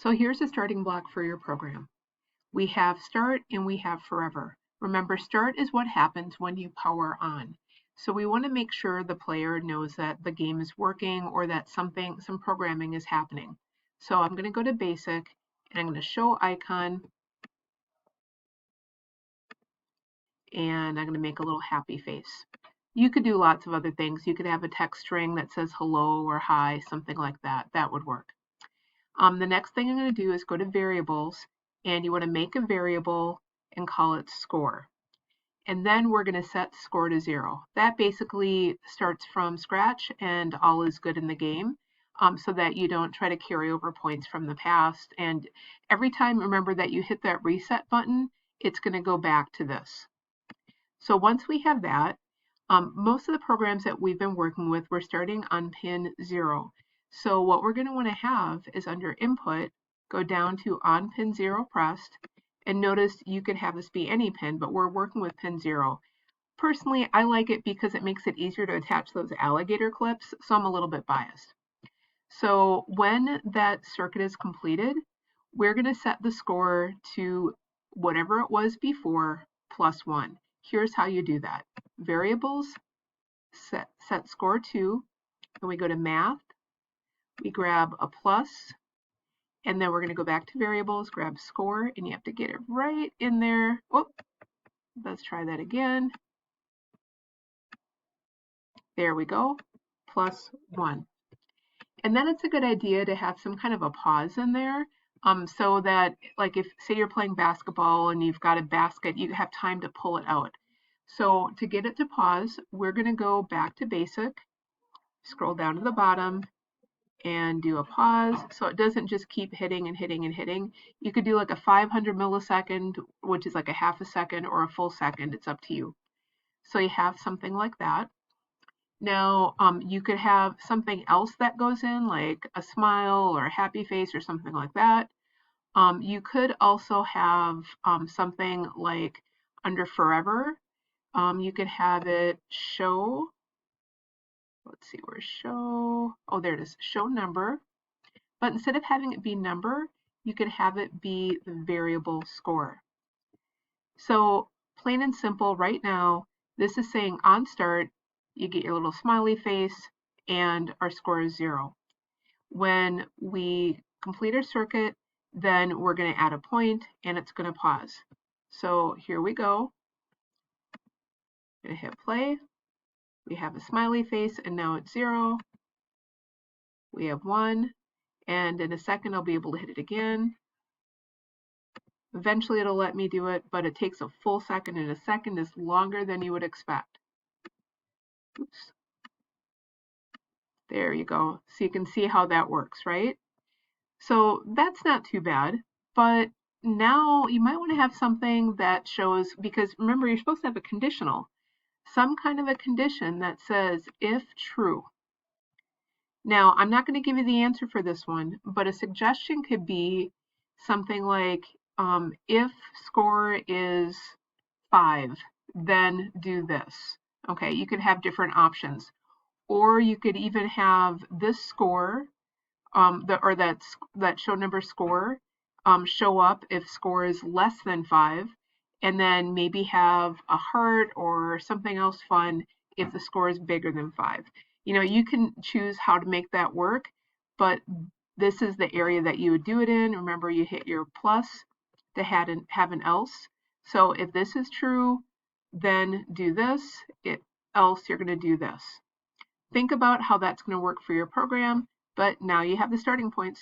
So here's a starting block for your program. We have start and we have forever. Remember, start is what happens when you power on. So we want to make sure the player knows that the game is working or that some programming is happening. So I'm going to go to basic and I'm going to show icon and I'm going to make a little happy face. You could do lots of other things. You could have a text string that says hello or hi, something like that. That would work. The next thing I'm going to do is go to variables, and you want to make a variable and call it score. And then we're going to set score to 0. That basically starts from scratch and all is good in the game, so that you don't try to carry over points from the past. And every time, remember that you hit that reset button, it's going to go back to this. So once we have that, most of the programs that we've been working with, we're starting on pin 0. So what we're going to want to have is under input, go down to on pin 0 pressed, and notice you could have this be any pin, but we're working with pin 0. Personally, I like it because it makes it easier to attach those alligator clips, so I'm a little bit biased. So when that circuit is completed, we're going to set the score to whatever it was before plus 1. Here's how you do that. Variables, set score to, and we go to math, we grab a plus, and then we're going to go back to variables, grab score, and you have to get it right in there. Oh, let's try that again. There we go, plus 1. And then it's a good idea to have some kind of a pause in there, so that, like, if say you're playing basketball and you've got a basket, you have time to pull it out. So to get it to pause, we're going to go back to basic, scroll down to the bottom, and do a pause so it doesn't just keep hitting and hitting and hitting. You could do like a 500 millisecond, which is like a half a second, or a full second. It's up to you. So you have something like that. Now, you could have something else that goes in, like a smile or a happy face or something like that. You could also have something like under forever. You could have it show, let's see, where's show? Oh, there it is, show number. But instead of having it be number, you could have it be the variable score. So plain and simple, right now, this is saying on start, you get your little smiley face, and our score is 0. When we complete our circuit, then we're going to add a point, and it's going to pause. So here we go. I'm going to hit play. We have a smiley face, and now it's 0. We have 1, and in a second I'll be able to hit it again. Eventually it'll let me do it, but it takes a full second, and a second is longer than you would expect. Oops. There you go. So you can see how that works, right? So that's not too bad, but now you might want to have something that shows, because remember, you're supposed to have a conditional, some kind of a condition that says if true. Now, I'm not going to give you the answer for this one, but a suggestion could be something like, if score is 5, then do this. Okay, you could have different options. Or you could even have this score, that show number score, show up if score is less than 5, and then maybe have a heart or something else fun if the score is bigger than 5. You know, you can choose how to make that work, but this is the area that you would do it in. Remember, you hit your plus to have an else. So if this is true, then do this, else you're going to do this. Think about how that's going to work for your program, but now you have the starting points.